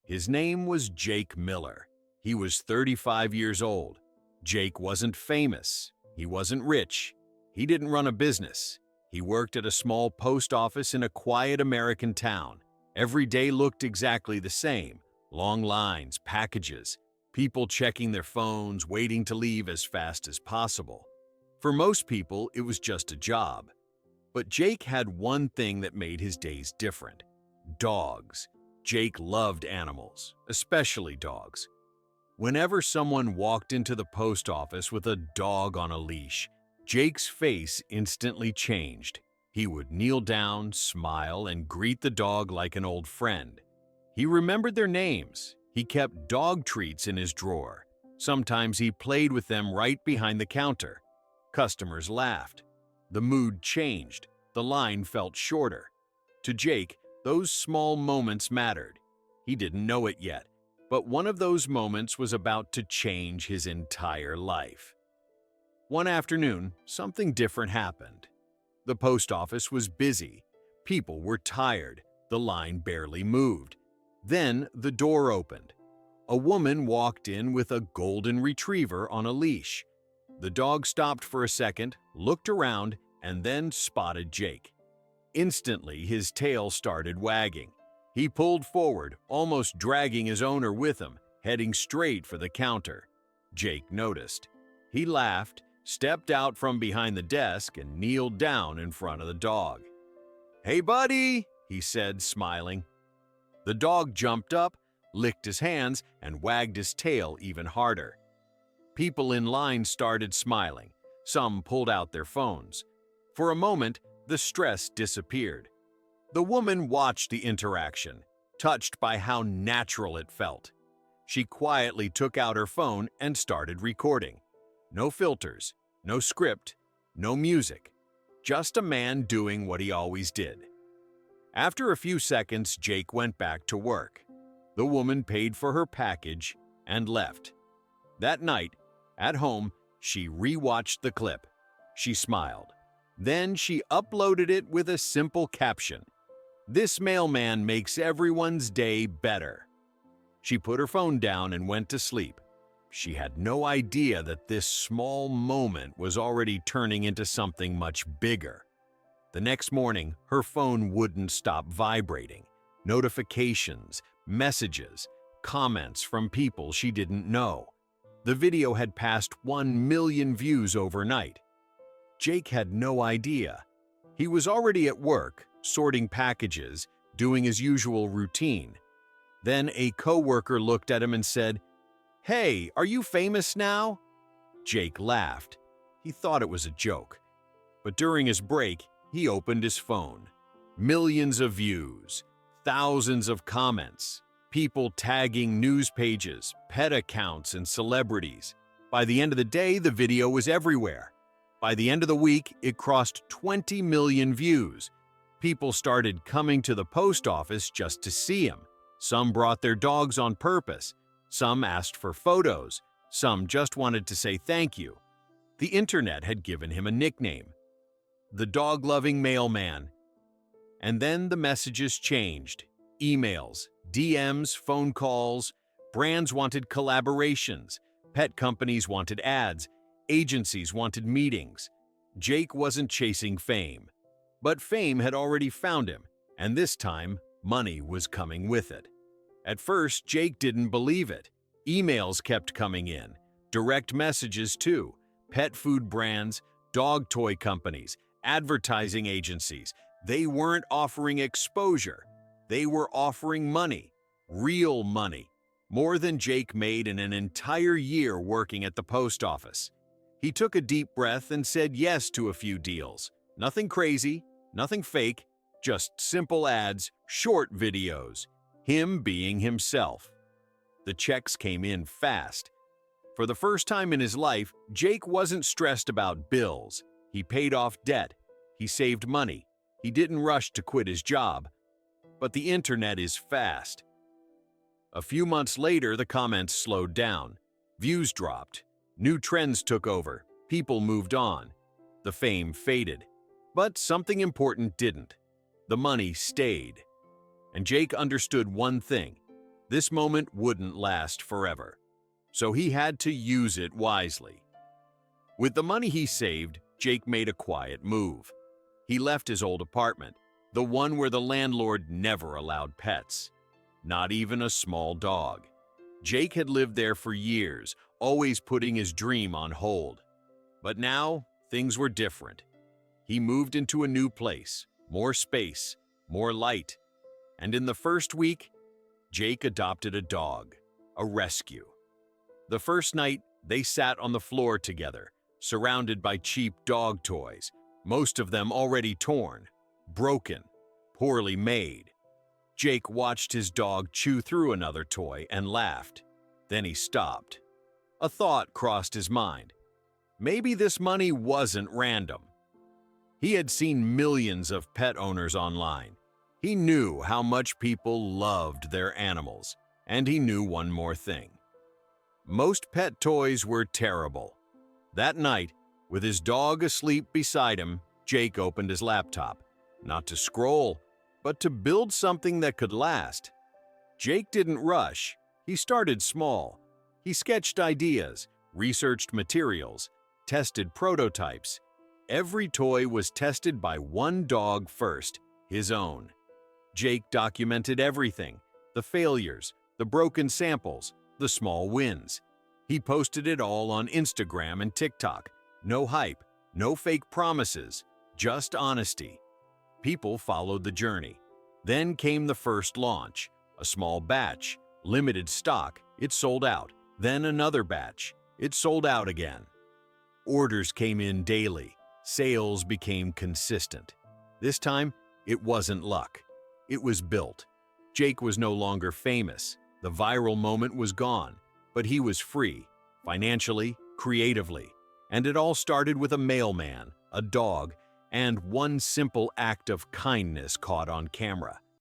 His name was Jake Miller. He was 35 years old. Jake wasn't famous. He wasn't rich. He didn't run a business. He worked at a small post office in a quiet American town. Every day looked exactly the same. Long lines, packages, people checking their phones, waiting to leave as fast as possible. For most people, it was just a job. But Jake had one thing that made his days different: dogs. Jake loved animals, especially dogs. Whenever someone walked into the post office with a dog on a leash, Jake's face instantly changed. He would kneel down, smile, and greet the dog like an old friend. He remembered their names. He kept dog treats in his drawer. Sometimes he played with them right behind the counter. Customers laughed. The mood changed. The line felt shorter. To Jake, those small moments mattered. He didn't know it yet, but one of those moments was about to change his entire life. One afternoon, something different happened. The post office was busy. People were tired. The line barely moved. Then the door opened. A woman walked in with a golden retriever on a leash. The dog stopped for a second, looked around, and then spotted Jake. Instantly, his tail started wagging. He pulled forward, almost dragging his owner with him, heading straight for the counter. Jake noticed. He laughed, stepped out from behind the desk, and kneeled down in front of the dog. "Hey, buddy," he said, smiling. The dog jumped up, licked his hands, and wagged his tail even harder. People in line started smiling. Some pulled out their phones. For a moment, the stress disappeared. The woman watched the interaction, touched by how natural it felt. She quietly took out her phone and started recording. No filters, no script, no music. Just a man doing what he always did. After a few seconds, Jake went back to work. The woman paid for her package and left. That night, at home, she rewatched the clip. She smiled. Then she uploaded it with a simple caption: "This mailman makes everyone's day better." She put her phone down and went to sleep. She had no idea that this small moment was already turning into something much bigger. The next morning, her phone wouldn't stop vibrating. Notifications, messages, comments from people she didn't know. The video had passed 1 million views overnight. Jake had no idea. He was already at work, sorting packages, doing his usual routine. Then a coworker looked at him and said, "Hey, are you famous now?" Jake laughed. He thought it was a joke. But during his break, he opened his phone. Millions of views, thousands of comments, people tagging news pages, pet accounts, and celebrities. By the end of the day, the video was everywhere. By the end of the week, it crossed 20 million views. People started coming to the post office just to see him. Some brought their dogs on purpose. Some asked for photos. Some just wanted to say thank you. The internet had given him a nickname: the dog-loving mailman. And then the messages changed. Emails, DMs, phone calls. Brands wanted collaborations. Pet companies wanted ads. Agencies wanted meetings. Jake wasn't chasing fame. But fame had already found him, and this time, money was coming with it. At first, Jake didn't believe it. Emails kept coming in. Direct messages too. Pet food brands, dog toy companies, advertising agencies. They weren't offering exposure. They were offering money. Real money. More than Jake made in an entire year working at the post office. He took a deep breath and said yes to a few deals. Nothing crazy, nothing fake, just simple ads, short videos. Him being himself. The checks came in fast. For the first time in his life, Jake wasn't stressed about bills. He paid off debt. He saved money. He didn't rush to quit his job. But the internet is fast. A few months later, the comments slowed down. Views dropped. New trends took over. People moved on. The fame faded. But something important didn't. The money stayed. And Jake understood one thing. This moment wouldn't last forever, so he had to use it wisely. With the money he saved, Jake made a quiet move. He left his old apartment, the one where the landlord never allowed pets, not even a small dog. Jake had lived there for years, always putting his dream on hold. But now, things were different. He moved into a new place, more space, more light. And in the first week, Jake adopted a dog, a rescue. The first night, they sat on the floor together, surrounded by cheap dog toys, most of them already torn, broken, poorly made. Jake watched his dog chew through another toy and laughed. Then he stopped. A thought crossed his mind. Maybe this money wasn't random. He had seen millions of pet owners online. He knew how much people loved their animals, and he knew one more thing. Most pet toys were terrible. That night, with his dog asleep beside him, Jake opened his laptop, not to scroll, but to build something that could last. Jake didn't rush. He started small. He sketched ideas, researched materials, tested prototypes. Every toy was tested by one dog first, his own. Jake documented everything, the failures, the broken samples, the small wins. He posted it all on Instagram and TikTok. No hype, no fake promises, just honesty. People followed the journey. Then came the first launch, a small batch, limited stock, it sold out. Then another batch, it sold out again. Orders came in daily, sales became consistent. This time, it wasn't luck. It was built. Jake was no longer famous. The viral moment was gone, but he was free, financially, creatively. And it all started with a mailman, a dog, and one simple act of kindness caught on camera.